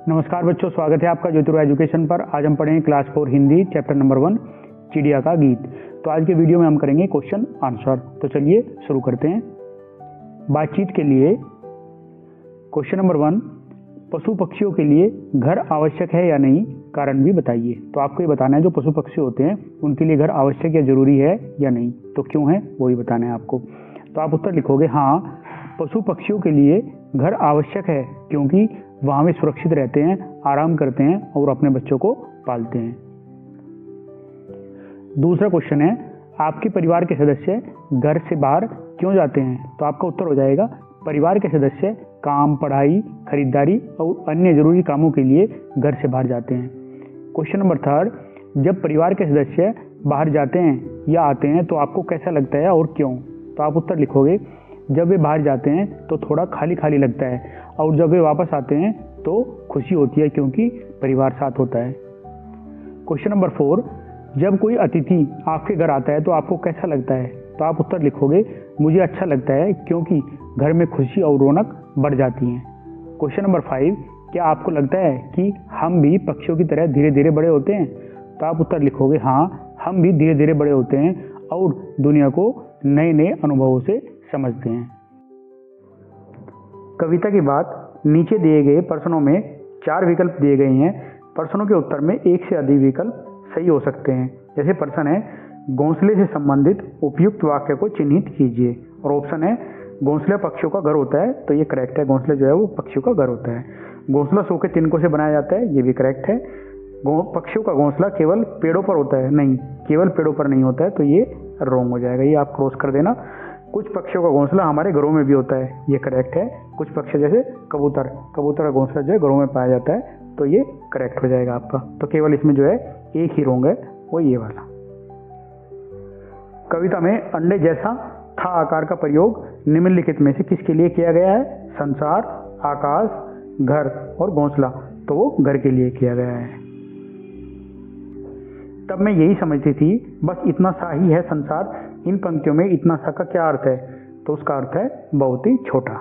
नमस्कार बच्चों, स्वागत है आपका ज्योतिर्वा एजुकेशन पर। आज हम पढ़ेंगे क्लास 4 हिंदी चैप्टर नंबर 1 चिड़िया का गीत। तो आज के वीडियो में हम करेंगे क्वेश्चन आंसर। तो चलिए शुरू करते हैं। बातचीत के लिए क्वेश्चन नंबर 1, पशु पक्षियों के लिए घर आवश्यक है या नहीं, कारण भी बताइए। तो आपको ये बताना है जो पशु पक्षी होते हैं उनके लिए घर आवश्यक या जरूरी है या नहीं, तो क्यों है वो ही बताना है आपको। तो आप उत्तर लिखोगे हाँ, पशु पक्षियों के लिए घर आवश्यक है क्योंकि वहाँ वे सुरक्षित रहते हैं, आराम करते हैं और अपने बच्चों को पालते हैं। दूसरा क्वेश्चन है, आपके परिवार के सदस्य घर से बाहर क्यों जाते हैं। तो आपका उत्तर हो जाएगा परिवार के सदस्य काम, पढ़ाई, खरीदारी और अन्य जरूरी कामों के लिए घर से बाहर जाते हैं। क्वेश्चन नंबर 3, जब परिवार के सदस्य बाहर जाते हैं या आते हैं तो आपको कैसा लगता है और क्यों। तो आप उत्तर लिखोगे जब वे बाहर जाते हैं तो थोड़ा खाली खाली लगता है और जब वे वापस आते हैं तो खुशी होती है क्योंकि परिवार साथ होता है। क्वेश्चन नंबर 4, जब कोई अतिथि आपके घर आता है तो आपको कैसा लगता है। तो आप उत्तर लिखोगे मुझे अच्छा लगता है क्योंकि घर में खुशी और रौनक बढ़ जाती है। क्वेश्चन नंबर 5, क्या आपको लगता है कि हम भी पक्षियों की तरह धीरे धीरे बड़े होते हैं। तो आप उत्तर लिखोगे हाँ, हम भी धीरे धीरे बड़े होते हैं और दुनिया को नए नए अनुभवों से समझते हैं। कविता की बात, नीचे दिए गए प्रश्नों में 4 विकल्प दिए गए हैं। प्रश्नों के उत्तर में एक से अधिक विकल्प सही हो सकते हैं। जैसे प्रश्न है घोंसले से संबंधित उपयुक्त वाक्य को चिन्हित कीजिए, और ऑप्शन है घोंसला पक्षियों का घर होता है, तो ये करेक्ट है। घोंसला जो है वो पक्षियों का घर होता है। घोंसला सूखे तिनकों से बनाया जाता है, ये भी करेक्ट है। पक्षियों का घोंसला केवल पेड़ों पर होता है, नहीं, केवल पेड़ों पर नहीं होता है, तो ये रॉन्ग हो जाएगा, ये आप क्रॉस कर देना। कुछ पक्षियों का घोंसला हमारे घरों में भी होता है, ये करेक्ट है। कुछ पक्षी जैसे कबूतर का घोंसला जो है घरों में पाया जाता है, तो ये करेक्ट हो जाएगा आपका। तो केवल इसमें जो है एक ही रॉन्ग है, वो ये वाला। कविता में अंडे जैसा था आकार का प्रयोग निम्नलिखित में से किसके लिए किया गया है। संसार, आकाश, घर और घोंसला, तो वो घर के लिए किया गया है। तब मैं यही समझती थी बस इतना सा ही है संसार। इन पंक्तियों में इतना सा का क्या अर्थ है। तो उसका अर्थ है बहुत ही छोटा।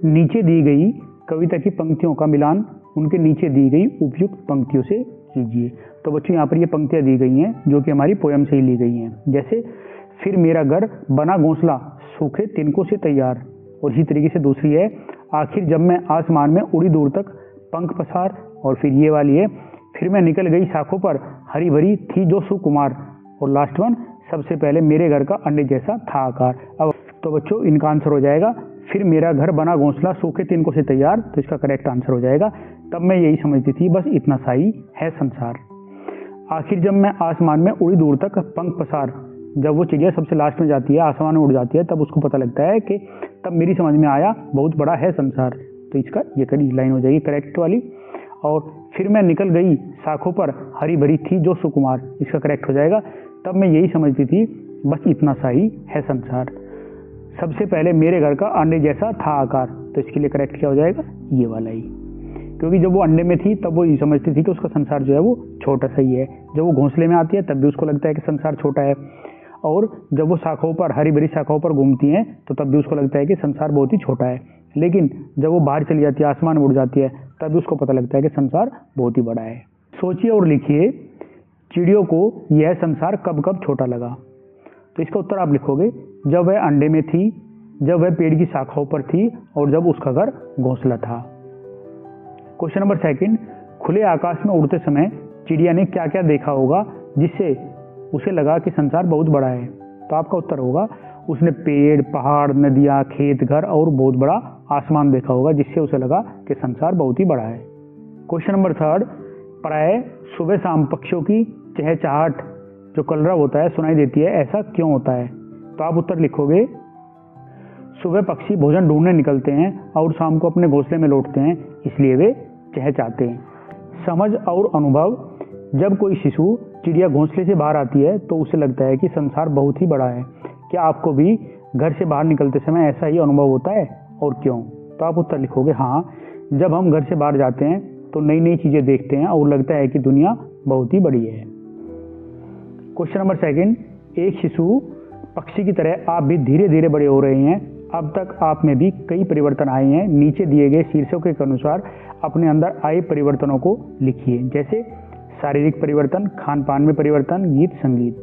नीचे दी गई कविता की पंक्तियों का मिलान उनके नीचे दी गई उपयुक्त पंक्तियों से कीजिए। तो बच्चों यहाँ पर ये पंक्तियाँ दी गई हैं जो कि हमारी पोयम से ही ली गई हैं। जैसे फिर मेरा घर बना घोंसला सूखे तिनकों से तैयार, और इसी तरीके से दूसरी है आखिर जब मैं आसमान में उड़ी दूर तक पंख पसार, और फिर ये वाली है फिर मैं निकल गई शाखों पर हरी भरी थी जो सुकुमार, और लास्ट वन सबसे पहले मेरे घर का अंडे जैसा था आकार। अब तो बच्चों इनका आंसर हो जाएगा फिर मेरा घर बना घोंसला सूखे तिनकों से तैयार, तो इसका करेक्ट आंसर हो जाएगा तब मैं यही समझती थी बस इतना सा ही है संसार। आखिर जब मैं आसमान में उड़ी दूर तक पंख पसार, जब वो चिड़िया सबसे लास्ट में जाती है, आसमान में उड़ जाती है, तब उसको पता लगता है कि तब मेरी समझ में आया बहुत बड़ा है संसार, तो इसका ये कड़ी लाइन हो जाएगी करेक्ट वाली। और फिर मैं निकल गई शाखों पर हरी भरी थी जो सुकुमार, इसका करेक्ट हो जाएगा तब मैं यही समझती थी बस इतना सा ही है संसार। सबसे पहले मेरे घर का अंडे जैसा था आकार, तो इसके लिए करेक्ट क्या हो जाएगा ये वाला ही, क्योंकि जब वो अंडे में थी तब वो ये समझती थी कि उसका संसार जो है वो छोटा सा ही है। जब वो घोंसले में आती है तब भी उसको लगता है कि संसार छोटा है, और जब वो शाखाओं पर हरी भरी शाखाओं पर घूमती हैं तो तब भी उसको लगता है कि संसार बहुत ही छोटा है। लेकिन जब वो बाहर चली जाती है, आसमान में उड़ जाती है, तब भी उसको पता लगता है कि संसार बहुत ही बड़ा है। सोचिए और लिखिए चिड़ियों को यह संसार कब कब छोटा लगा। तो इसका उत्तर आप लिखोगे जब वह अंडे में थी, जब वह पेड़ की शाखाओं पर थी और जब उसका घर घोंसला था। क्वेश्चन नंबर 2, खुले आकाश में उड़ते समय चिड़िया ने क्या क्या देखा होगा जिससे उसे लगा कि संसार बहुत बड़ा है। तो आपका उत्तर होगा उसने पेड़, पहाड़, नदियाँ, खेत, घर और बहुत बड़ा आसमान देखा होगा जिससे उसे लगा कि संसार बहुत ही बड़ा है। क्वेश्चन नंबर 3, प्राय सुबह शाम पक्षियों की चहचहाट जो कलरव होता है सुनाई देती है, ऐसा क्यों होता है। तो आप उत्तर लिखोगे सुबह पक्षी भोजन ढूंढने निकलते हैं और शाम को अपने घोंसले में लौटते हैं, इसलिए वे चहचहाते हैं। समझ और अनुभव, जब कोई शिशु चिड़िया घोंसले से बाहर आती है तो उसे लगता है कि संसार बहुत ही बड़ा है। क्या आपको भी घर से बाहर निकलते समय ऐसा ही अनुभव होता है और क्यों। तो आप उत्तर लिखोगे हाँ, जब हम घर से बाहर जाते हैं तो नई नई चीज़ें देखते हैं और लगता है कि दुनिया बहुत ही बड़ी है। क्वेश्चन नंबर 2, एक शिशु पक्षी की तरह आप भी धीरे धीरे बड़े हो रहे हैं, अब तक आप में भी कई परिवर्तन आए हैं। नीचे दिए गए शीर्षकों के अनुसार अपने अंदर आए परिवर्तनों को लिखिए, जैसे शारीरिक परिवर्तन, खान पान में परिवर्तन, गीत संगीत,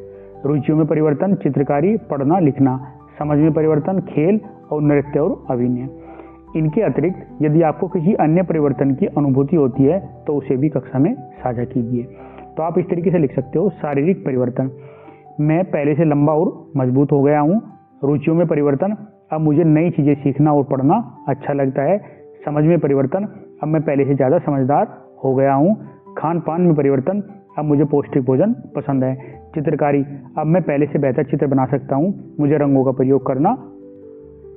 रुचियों में परिवर्तन, चित्रकारी, पढ़ना लिखना, समझ में परिवर्तन, खेल और नृत्य और अभिनय। इनके अतिरिक्त यदि आपको किसी अन्य परिवर्तन की अनुभूति होती है तो उसे भी कक्षा में साझा कीजिए। तो आप इस तरीके से लिख सकते हो, शारीरिक परिवर्तन, मैं पहले से लंबा और मजबूत हो गया हूँ। रुचियों में परिवर्तन, अब मुझे नई चीज़ें सीखना और पढ़ना अच्छा लगता है। समझ में परिवर्तन, अब मैं पहले से ज़्यादा समझदार हो गया हूँ। खान पान में परिवर्तन, अब मुझे पौष्टिक भोजन पसंद है। चित्रकारी, अब मैं पहले से बेहतर चित्र बना सकता हूँ। मुझे रंगों का प्रयोग करना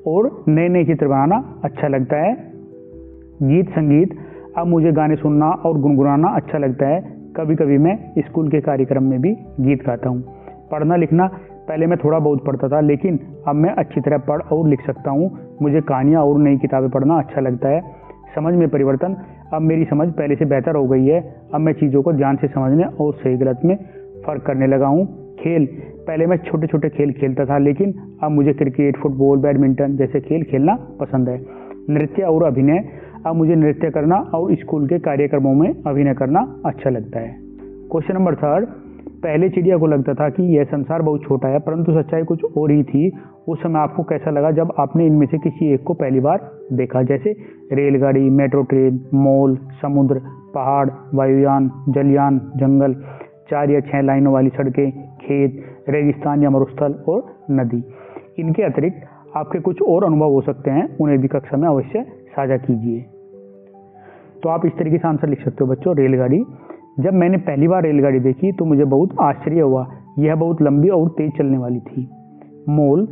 और नए नए चित्र बनाना अच्छा लगता है। गीत संगीत, अब मुझे गाने सुनना और गुनगुनाना अच्छा लगता है। कभी कभी मैं स्कूल के कार्यक्रम में भी गीत गाता हूँ। पढ़ना लिखना, पहले मैं थोड़ा बहुत पढ़ता था लेकिन अब मैं अच्छी तरह पढ़ और लिख सकता हूँ। मुझे कहानियाँ और नई किताबें पढ़ना अच्छा लगता है। समझ में परिवर्तन, अब मेरी समझ पहले से बेहतर हो गई है। अब मैं चीज़ों को ध्यान से समझने और सही गलत में फ़र्क करने लगा हूँ। खेल, पहले मैं छोटे छोटे खेल खेलता था लेकिन अब मुझे क्रिकेट, फुटबॉल, बैडमिंटन जैसे खेल खेलना पसंद है। नृत्य और अभिनय, अब मुझे नृत्य करना और स्कूल के कार्यक्रमों में अभिनय करना अच्छा लगता है। क्वेश्चन नंबर 3, पहले चिड़िया को लगता था कि यह संसार बहुत छोटा है परंतु सच्चाई कुछ और ही थी। उस समय आपको कैसा लगा जब आपने इनमें से किसी एक को पहली बार देखा, जैसे रेलगाड़ी, मेट्रो ट्रेन, मॉल, समुद्र, पहाड़, वायुयान, जलयान, जंगल, 4 या 6 लाइनों वाली सड़कें, खेत, रेगिस्तान या मरुस्थल और नदी। इनके अतिरिक्त आपके कुछ और अनुभव हो सकते हैं, उन्हें भी कक्षा में अवश्य साझा कीजिए। तो आप इस तरीके से आंसर लिख सकते हो बच्चों। रेलगाड़ी, जब मैंने पहली बार रेलगाड़ी देखी तो मुझे बहुत आश्चर्य हुआ, यह बहुत लंबी और तेज चलने वाली थी। मॉल,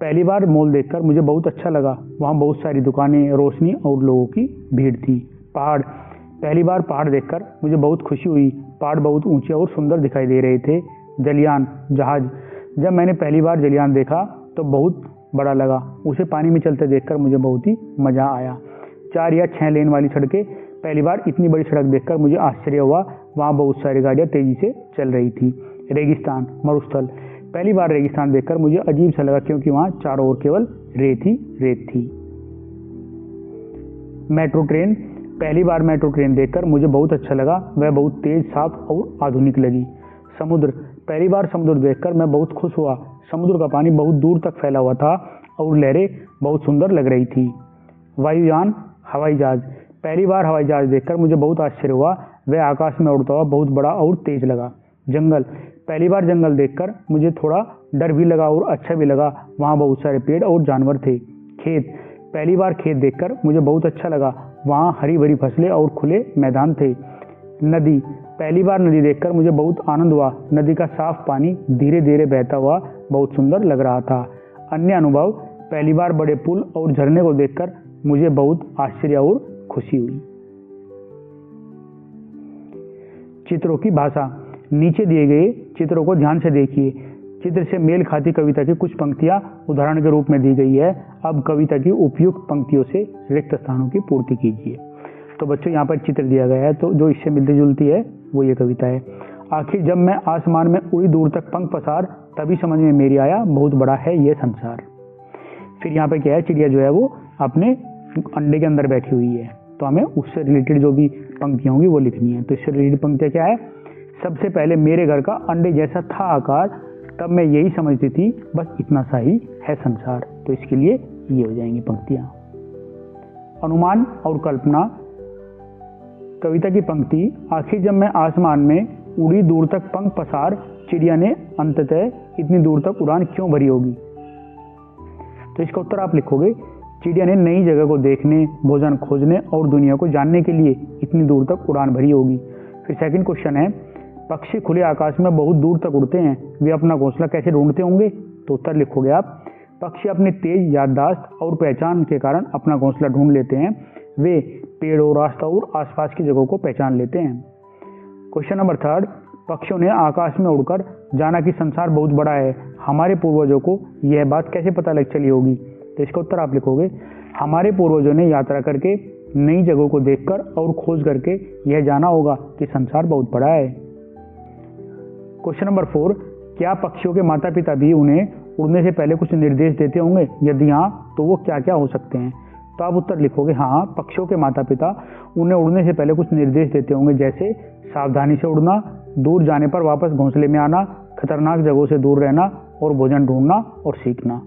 पहली बार मॉल देखकर मुझे बहुत अच्छा लगा, वहाँ बहुत सारी दुकानें, रोशनी और लोगों की भीड़ थी। पहाड़, पहली बार पहाड़ देखकर मुझे बहुत खुशी हुई, पहाड़ बहुत ऊंचे और सुंदर दिखाई दे रहे थे। जलयान, जहाज, जब मैंने पहली बार जलयान देखा तो बहुत बड़ा लगा, उसे पानी में चलते देखकर मुझे बहुत ही मज़ा आया। 4 या 6 लेन वाली सड़कें, पहली बार इतनी बड़ी सड़क देखकर मुझे आश्चर्य हुआ, वहाँ बहुत सारी गाड़ियाँ तेज़ी से चल रही थी। रेगिस्तान, मरुस्थल, पहली बार रेगिस्तान देखकर मुझे अजीब सा लगा क्योंकि वहाँ चारों ओर केवल रेत ही रेत थी। मेट्रो ट्रेन, पहली बार मेट्रो ट्रेन देखकर मुझे बहुत अच्छा लगा, वह बहुत तेज, साफ और आधुनिक लगी। समुद्र, पहली बार समुद्र देखकर मैं बहुत खुश हुआ, समुद्र का पानी बहुत दूर तक फैला हुआ था और लहरें बहुत सुंदर लग रही थी। वायुयान, हवाई जहाज, पहली बार हवाई जहाज देखकर मुझे बहुत आश्चर्य हुआ, वह आकाश में उड़ता हुआ बहुत बड़ा और तेज लगा। जंगल, पहली बार जंगल देखकर मुझे थोड़ा डर भी लगा और अच्छा भी लगा, वहाँ बहुत सारे पेड़ और जानवर थे। खेत, पहली बार खेत देखकर मुझे बहुत अच्छा लगा, वहाँ हरी भरी फसलें और खुले मैदान थे। नदी, पहली बार नदी देखकर मुझे बहुत आनंद हुआ, नदी का साफ पानी धीरे धीरे बहता हुआ बहुत सुंदर लग रहा था। अन्य अनुभव, पहली बार बड़े पुल और झरने को देखकर मुझे बहुत आश्चर्य और खुशी हुई। चित्रों की भाषा, नीचे दिए गए चित्रों को ध्यान से देखिए। चित्र से मेल खाती कविता की कुछ पंक्तियां उदाहरण के रूप में दी गई है। अब कविता की उपयुक्त पंक्तियों से रिक्त स्थानों की पूर्ति कीजिए। तो बच्चों यहाँ पर चित्र दिया गया है, तो जो इससे मिलती जुलती है वो ये कविता है। आखिर जब मैं आसमान में उड़ी दूर तक पंख पसार, तभी समझ में मेरी आया बहुत बड़ा है ये संसार। फिर यहाँ पे क्या है, चिड़िया जो है वो अपने अंडे के अंदर बैठी हुई है, तो हमें उससे रिलेटेड जो भी पंक्तियाँ होंगी वो लिखनी है। तो इससे रिलेटेड पंक्तियाँ क्या है, सबसे पहले मेरे घर का अंडे जैसा था आकार, तब मैं यही समझती थी बस इतना सा ही है संसार। तो इसके लिए ये हो जाएंगी पंक्तियाँ। अनुमान और कल्पना, कविता की पंक्ति, आखिर जब मैं आसमान में उड़ी दूर तक पंख पसार, चिड़िया ने अंततः इतनी दूर तक उड़ान क्यों भरी होगी। तो इसका उत्तर आप लिखोगे, चिड़िया ने नई जगह को देखने, भोजन खोजने और दुनिया को जानने के लिए इतनी दूर तक उड़ान भरी होगी। फिर सेकंड क्वेश्चन है, पक्षी खुले आकाश में बहुत दूर तक उड़ते हैं, वे अपना घोंसला कैसे ढूंढते होंगे। तो उत्तर लिखोगे आप, पक्षी अपनी तेज याददाश्त और पहचान के कारण अपना घोंसला ढूंढ लेते हैं, वे पेड़ों, रास्ता और आसपास की जगहों को पहचान लेते हैं। क्वेश्चन नंबर 3, पक्षियों ने आकाश में उड़कर जाना कि संसार बहुत बड़ा है, हमारे पूर्वजों को यह बात कैसे पता लग चली होगी। तो इसका उत्तर आप लिखोगे, हमारे पूर्वजों ने यात्रा करके, नई जगहों को देखकर और खोज करके यह जाना होगा कि संसार बहुत बड़ा है। क्वेश्चन नंबर 4, क्या पक्षियों के माता पिता भी उन्हें उड़ने से पहले कुछ निर्देश देते होंगे, यदि हाँ तो वो क्या क्या हो सकते हैं। तो आप उत्तर लिखोगे हाँ, पक्षियों के माता पिता उन्हें उड़ने से पहले कुछ निर्देश देते होंगे, जैसे सावधानी से उड़ना, दूर जाने पर वापस घोंसले में आना, खतरनाक जगहों से दूर रहना और भोजन ढूंढना और सीखना।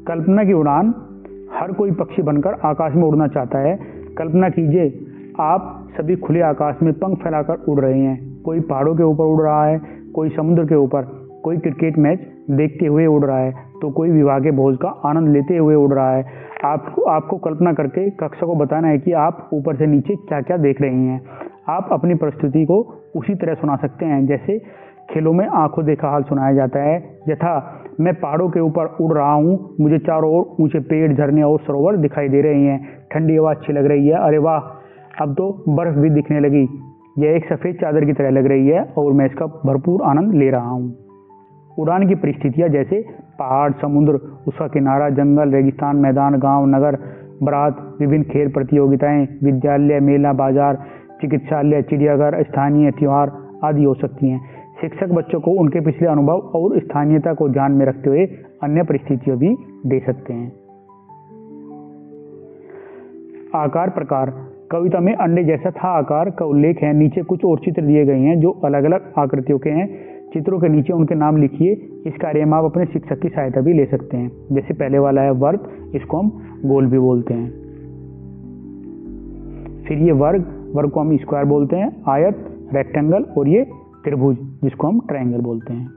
कल्पना की उड़ान। हर कोई पक्षी बनकर आकाश में उड़ना चाहता है। कल्पना कीजिए आप सभी खुले आकाश में पंख फैलाकर उड़ रहे हैं। कोई पहाड़ों के ऊपर उड़ रहा है, कोई समुद्र के ऊपर, कोई क्रिकेट मैच देखते हुए उड़ रहा है, तो कोई विवाह के भोज का आनंद लेते हुए उड़ रहा है। आपको कल्पना करके कक्षा को बताना है कि आप ऊपर से नीचे क्या क्या देख रही हैं। आप अपनी प्रस्तुति को उसी तरह सुना सकते हैं जैसे खेलों में आंखों देखा हाल सुनाया जाता है। यथा मैं पहाड़ों के ऊपर उड़ रहा हूँ, मुझे चारों ओर ऊंचे पेड़, झरने और सरोवर दिखाई दे रहे हैं, ठंडी हवा अच्छी लग रही है, अरे वाह अब तो बर्फ भी दिखने लगी, यह एक सफ़ेद चादर की तरह लग रही है और मैं इसका भरपूर आनंद ले रहा हूँ। उड़ान की परिस्थितियाँ जैसे पहाड़, समुद्र, उसका किनारा, जंगल, रेगिस्तान, मैदान, गांव, नगर, बारात, विभिन्न खेल प्रतियोगिताएं, विद्यालय, मेला, बाजार, चिकित्सालय, चिड़ियाघर, स्थानीय त्योहार आदि हो सकती हैं। शिक्षक बच्चों को उनके पिछले अनुभव और स्थानीयता को ध्यान में रखते हुए अन्य परिस्थितियां भी दे सकते हैं। आकार प्रकार। कविता में अंडे जैसा था आकार का उल्लेख है। नीचे कुछ और चित्र दिए गए हैं जो अलग अलग आकृतियों के हैं। चित्रों के नीचे उनके नाम लिखिए। इस कार्य में आप अपने शिक्षक की सहायता भी ले सकते हैं। जैसे पहले वाला है वर्ग, इसको हम गोल भी बोलते हैं। फिर ये वर्ग को हम स्क्वायर बोलते हैं, आयत रेक्टेंगल, और ये त्रिभुज जिसको हम ट्रायंगल बोलते हैं।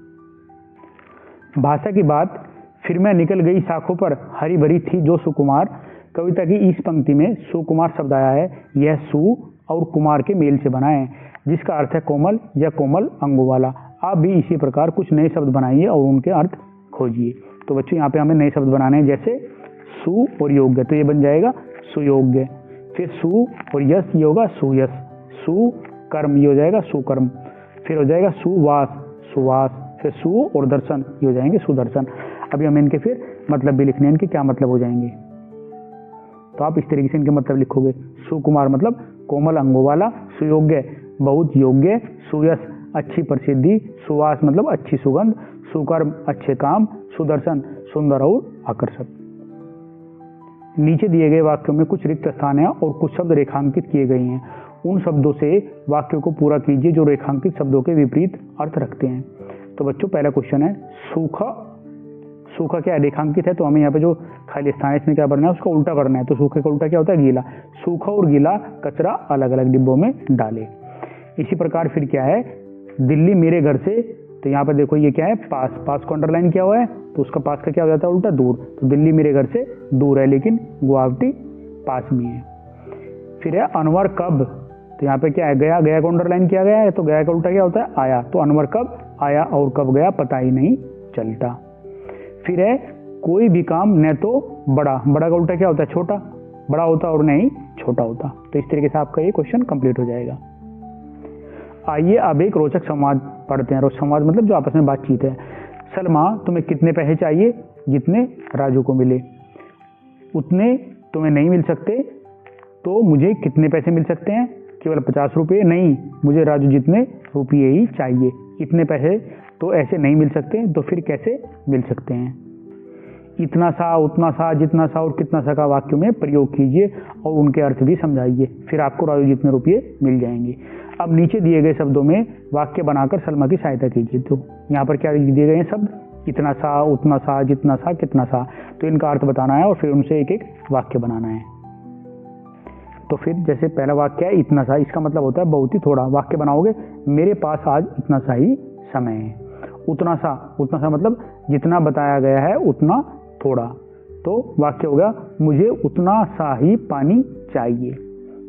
भाषा की बात। फिर मैं निकल गई शाखों पर, हरी भरी थी जो सुकुमार। कविता की इस पंक्ति में सुकुमार शब्द आया है। यह सु और कुमार के मेल से बना है, जिसका अर्थ है कोमल या कोमल अंगों वाला। आप भी इसी प्रकार कुछ नए शब्द बनाइए और उनके अर्थ खोजिए। तो बच्चों यहाँ पे हमें नए शब्द बनाने हैं, जैसे सु और योग्य, तो ये बन जाएगा सुयोग्य। फिर सु और यश, ये होगा सुयश। सुकर्म, ये हो जाएगा सुकर्म। फिर हो जाएगा सुवास, सुवास। फिर सु और दर्शन, ये हो जाएंगे सुदर्शन। अभी हम इनके फिर मतलब भी लिखने हैं, इनके क्या मतलब हो जाएंगे। तो आप इस तरीके से इनके मतलब लिखोगे। सुकुमार मतलब कोमल अंगों वाला, सुयोग्य बहुत योग्य, सुयश अच्छी प्रसिद्धि, सुवास मतलब अच्छी सुगंध, सुकर्म अच्छे काम, सुदर्शन सुंदर और आकर्षक। नीचे दिए गए वाक्यों में कुछ रिक्त स्थान है और कुछ शब्द रेखांकित किए गए हैं। उन शब्दों से वाक्यों को पूरा कीजिए जो रेखांकित शब्दों के विपरीत अर्थ रखते हैं। तो बच्चों पहला क्वेश्चन है सूखा। सूखा क्या है, रेखांकित है, तो हमें यहाँ पे जो खाली स्थान है इसमें क्या करना है, उसका उल्टा करना है। तो सूखे का उल्टा क्या होता है, गीला। सूखा और गीला कचरा अलग अलग डिब्बों में डाले। इसी प्रकार फिर क्या है, दिल्ली मेरे घर से, तो यहाँ पर देखो ये क्या है, पास। पास को अंडरलाइन किया हुआ है, तो उसका पास का क्या हो जाता है उल्टा, दूर। तो दिल्ली मेरे घर से दूर है, लेकिन गुवाहाटी पास में है। फिर है अनवर कब, तो यहाँ पे क्या है, गया। गया को अंडरलाइन किया गया है, तो गया का उल्टा क्या होता है, आया। तो अनवर कब आया और कब गया पता ही नहीं चलता। फिर है कोई भी काम न तो बड़ा। बड़ा का उल्टा क्या होता है, छोटा। बड़ा होता और नहीं छोटा होता। तो इस तरीके से आपका ये क्वेश्चन कंप्लीट हो जाएगा। आइए अब एक रोचक संवाद पढ़ते हैं। रोचक संवाद मतलब जो आपस में बातचीत है। सलमा, तुम्हें कितने पैसे चाहिए, जितने राजू को मिले। उतने तुम्हें नहीं मिल सकते, तो मुझे कितने पैसे मिल सकते हैं, केवल 50 रुपये। नहीं, मुझे राजू जितने रुपये ही चाहिए। इतने पैसे तो ऐसे नहीं मिल सकते, तो फिर कैसे मिल सकते हैं। इतना सा, उतना सा, जितना सा और कितना सा का वाक्यों में प्रयोग कीजिए और उनके अर्थ भी समझाइए। फिर आपको राजू जितने रुपये मिल जाएंगे। अब नीचे दिए गए शब्दों में वाक्य बनाकर सलमा की सहायता कीजिए। तो यहाँ पर क्या दिए गए हैं शब्द, इतना सा, उतना सा, जितना सा, कितना सा। तो इनका अर्थ बताना है और फिर उनसे एक एक वाक्य बनाना है। तो फिर जैसे पहला वाक्य है इतना सा, इसका मतलब होता है बहुत ही थोड़ा। वाक्य बनाओगे, मेरे पास आज इतना सा ही समय है। उतना सा मतलब जितना बताया गया है उतना थोड़ा। तो वाक्य हो गया, मुझे उतना सा ही पानी चाहिए।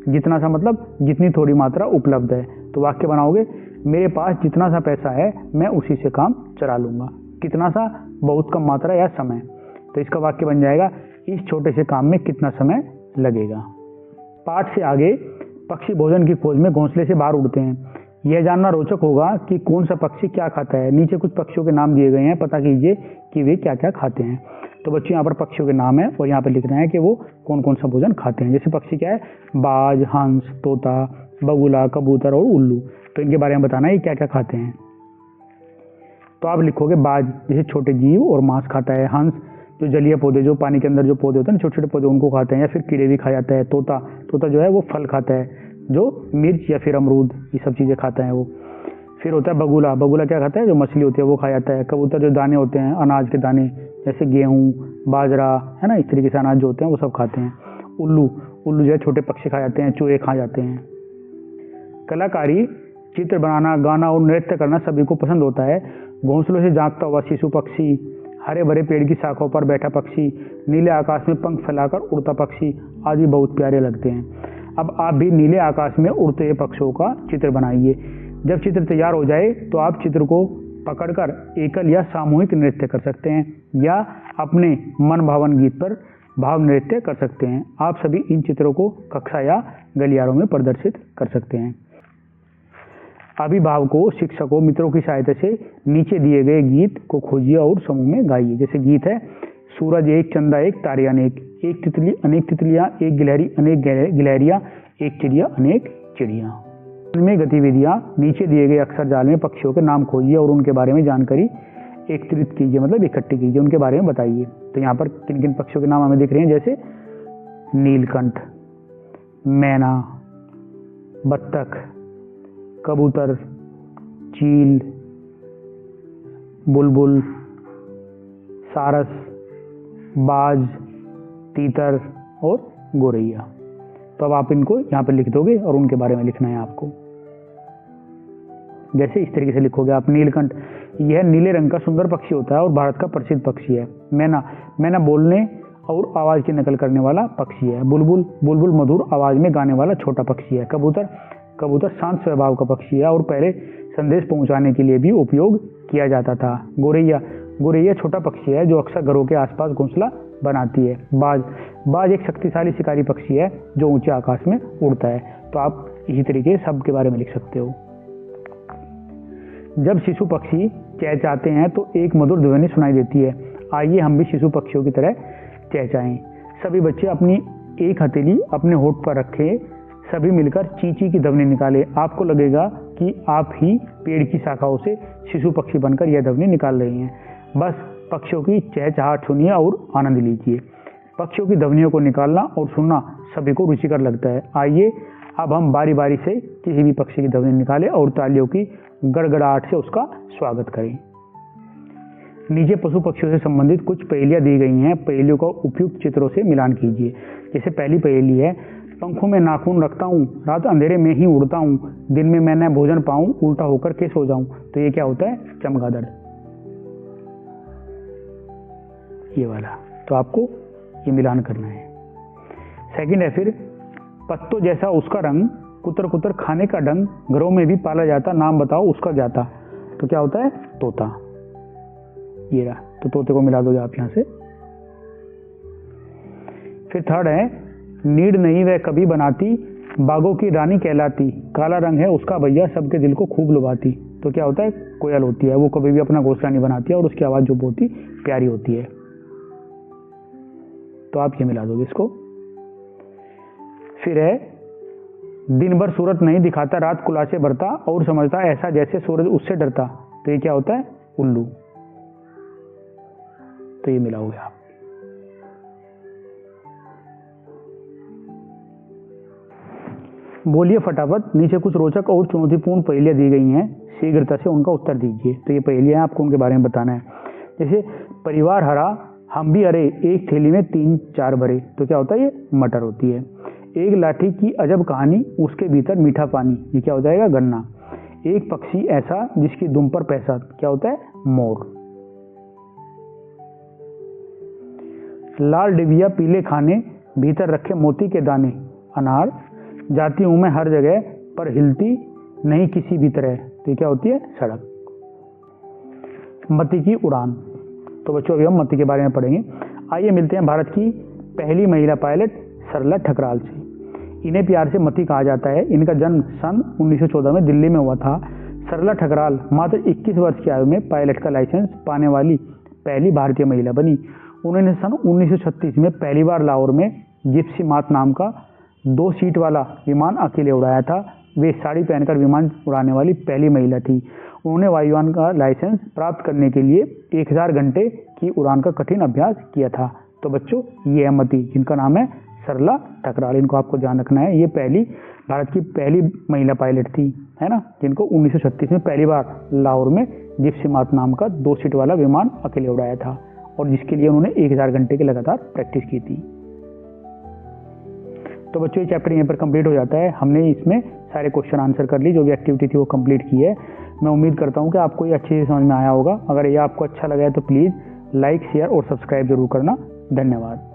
जितना सा मतलब जितनी थोड़ी मात्रा उपलब्ध है। तो वाक्य बनाओगे, मेरे पास जितना सा पैसा है मैं उसी से काम चला लूँगा। कितना सा, बहुत कम मात्रा या समय। तो इसका वाक्य बन जाएगा, इस छोटे से काम में कितना समय लगेगा। पाठ से आगे, पक्षी भोजन की खोज में घोंसले से बाहर उड़ते हैं। यह जानना रोचक होगा कि कौन सा पक्षी क्या खाता है। नीचे कुछ पक्षियों के नाम दिए गए हैं, पता कीजिए कि वे क्या क्या खाते हैं। तो बच्चों यहाँ पर पक्षियों के नाम है और यहाँ पर लिखना है कि वो कौन कौन सा भोजन खाते हैं। जैसे पक्षी क्या है, बाज, हंस, तोता, बगुला, कबूतर और उल्लू। तो इनके बारे में बताना है क्या क्या खाते हैं। तो आप लिखोगे बाज, जैसे छोटे जीव और मांस खाता है। हंस जो जलीय पौधे, जो पानी के अंदर जो पौधे होते हैं ना, छोटे छोटे पौधे, उनको खाते हैं। या फिर कीड़े भी खा जाता है। तोता, तोता जो है वो फल खाता है, जो मिर्च या फिर अमरूद, ये सब चीज़ें खाता है वो। फिर होता है बगुला, बगुला क्या खाता है, जो मछली होती है वो खा जाता है। कबूतर जो दाने होते हैं, अनाज के दाने, जैसे गेहूँ, बाजरा, है ना, इस तरीके से अनाज जो होते हैं वो सब खाते हैं। उल्लू, उल्लू जो है छोटे पक्षी खा जाते हैं, चूहे खा जाते हैं। कलाकारी, चित्र बनाना, गाना और नृत्य करना सभी को पसंद होता है। घोंसलों से झांकता हुआ शिशु पक्षी, हरे भरे पेड़ की शाखाओं पर बैठा पक्षी, नीले आकाश में पंख फैलाकर उड़ता पक्षी आदि बहुत प्यारे लगते हैं। अब आप भी नीले आकाश में उड़ते हुए पक्षियों का चित्र बनाइए। जब चित्र तैयार हो जाए तो आप चित्र को पकड़कर एकल या सामूहिक नृत्य कर सकते हैं या अपने मन भावन गीत पर भाव नृत्य कर सकते हैं। आप सभी इन चित्रों को कक्षा या गलियारों में प्रदर्शित कर सकते हैं। अभिभावकों, शिक्षकों, मित्रों की सहायता से नीचे दिए गए गीत को खोजिए और समूह में गाइए। जैसे गीत है, सूरज एक, चंदा एक, तारे अनेक, एक तितली अनेक तितलियां, एक गिलहरी अनेक गिलहरियां, एक चिड़िया अनेक चिड़ियां। इनमें गतिविधियां, नीचे दिए गए अक्षर जाल में पक्षियों के नाम खोजिए और उनके बारे में जानकारी एकत्रित कीजिए, मतलब इकट्ठी कीजिए, उनके बारे में बताइए। तो यहाँ पर किन किन पक्षियों के नाम हमें दिख रहे हैं, जैसे नीलकंठ, मैना, बत्तख, कबूतर, चील, बुलबुल, सारस, बाज, तीतर और गोरैया। तो अब आप इनको यहाँ पर लिख दोगे और उनके बारे में लिखना है आपको। जैसे इस तरीके से लिखोगे आप, नीलकंठ, यह नीले रंग का सुंदर पक्षी होता है और भारत का प्रसिद्ध पक्षी है। मैना, मैना बोलने और आवाज की नकल करने वाला पक्षी है। बुलबुल, बुलबुल मधुर आवाज में गाने वाला छोटा पक्षी है। कबूतर, कबूतर शांत स्वभाव का पक्षी है और पहले संदेश पहुंचाने के लिए भी उपयोग किया जाता था। गोरैया, गोरैया छोटा पक्षी है जो अक्सर घरों के आसपास घोंसला बनाती है। बाज, बाज एक शक्तिशाली शिकारी पक्षी है जो ऊंचे आकाश में उड़ता है। तो आप इसी तरीके से सब के बारे में लिख सकते हो। जब शिशु पक्षी चहचहाते हैं तो एक मधुर ध्वनि सुनाई देती है। आइए हम भी शिशु पक्षियों की तरह चहचहाएं। सभी बच्चे अपनी एक हथेली अपने होठ पर रखें, सभी मिलकर चींची की ध्वनि निकालें। आपको लगेगा कि आप ही पेड़ की शाखाओं से शिशु पक्षी बनकर यह ध्वनि निकाल रहे हैं। बस पक्षियों की चहचहाहट सुनिए और आनंद लीजिए। पक्षियों की ध्वनियों को निकालना और सुनना सभी को रुचिकर लगता है। आइए अब हम बारी बारी से किसी भी पक्षी की ध्वनि निकालें और तालियों की गड़गड़ाहट से उसका स्वागत करें। नीचे पशु पक्षियों से संबंधित कुछ पहेलियां दी गई हैं। पहेलियों का उपयुक्त चित्रों से मिलान कीजिए। जैसे पहली पहेली है, पंखों में नाखून रखता हूँ, रात अंधेरे में ही उड़ता हूँ, दिन में मैं न भोजन पाऊँ, उल्टा होकर के सो जाऊँ। तो ये क्या होता है, चमगादड़, ये वाला। तो आपको ये मिलान करना है। सेकंड है फिर, पत्तों जैसा उसका रंग, कुतर कुतर खाने का डंग, घरों में भी पाला जाता, नाम बताओ उसका जाता। तो क्या होता है, तोता, ये रहा। तो तोते को मिला दोगे आप यहाँ से। फिर थर्ड है, नीड नहीं वह कभी बनाती, बागों की रानी कहलाती, काला रंग है उसका भैया, सबके दिल को खूब लुभाती। तो क्या होता है, कोयल होती है, वो कभी भी अपना घोंसला नहीं बनाती है और उसकी आवाज़ जो बहुत ही प्यारी होती है। तो आप ये मिला दोगे इसको। फिर है, दिन भर सूरत नहीं दिखाता, रात कुला से भरता और समझता ऐसा जैसे सूरज उससे डरता। तो ये क्या होता है, उल्लू। तो ये मिलाओगे आप। बोलिए फटाफट, नीचे कुछ रोचक और चुनौतीपूर्ण पहेलियां दी गई हैं, शीघ्रता से उनका उत्तर दीजिए। तो ये पहेलियां हैं, आपको उनके बारे में बताना है। जैसे परिवार हरा, हम भी हरे, एक थैली में 3-4 भरे। तो क्या होता है, ये मटर होती है। एक लाठी की अजब कहानी, उसके भीतर मीठा पानी। ये क्या हो जाएगा, गन्ना। एक पक्षी ऐसा जिसकी दुम पर पैसा। क्या होता है, मोर। लाल डिबिया पीले खाने, भीतर रखे मोती के दाने, अनार। जाती हूं मैं हर जगह पर हिलती नहीं किसी भी तरह। तो ये क्या होती है, सड़क। मती की उड़ान। तो बच्चों अभी हम मती के बारे में पढ़ेंगे। आइए मिलते हैं भारत की पहली महिला पायलट सरला ठकराल से। इन्हें प्यार से मती कहा जाता है। इनका जन्म सन 1914 में दिल्ली में हुआ था। सरला ठकराल मात्र 21 वर्ष की आयु में पायलट का लाइसेंस पाने वाली पहली भारतीय महिला बनी। उन्होंने सन 1936 में पहली बार लाहौर में जिप्सी मात नाम का 2 सीट वाला विमान अकेले उड़ाया था। वे साड़ी पहनकर विमान उड़ाने वाली पहली महिला थी। उन्होंने वायुयान का लाइसेंस प्राप्त करने के लिए 1000 घंटे की की उड़ान का कठिन अभ्यास किया था। तो बच्चों ये अहमद थी जिनका नाम है सरला टकराल, इनको आपको ध्यान रखना है। ये भारत की पहली महिला पायलट थी, है ना, जिनको 1936 में पहली बार लाहौर में जिप्सी मार्क नाम का 2 सीट वाला विमान अकेले उड़ाया था और जिसके लिए उन्होंने 1000 घंटे की लगातार प्रैक्टिस की थी। तो बच्चों ये चैप्टर यहाँ पर कंप्लीट हो जाता है। हमने इसमें सारे क्वेश्चन आंसर कर ली, जो भी एक्टिविटी थी वो कंप्लीट की है। मैं उम्मीद करता हूँ कि आपको ये अच्छे से समझ में आया होगा। अगर ये आपको अच्छा लगा है तो प्लीज़ लाइक, शेयर और सब्सक्राइब जरूर करना। धन्यवाद।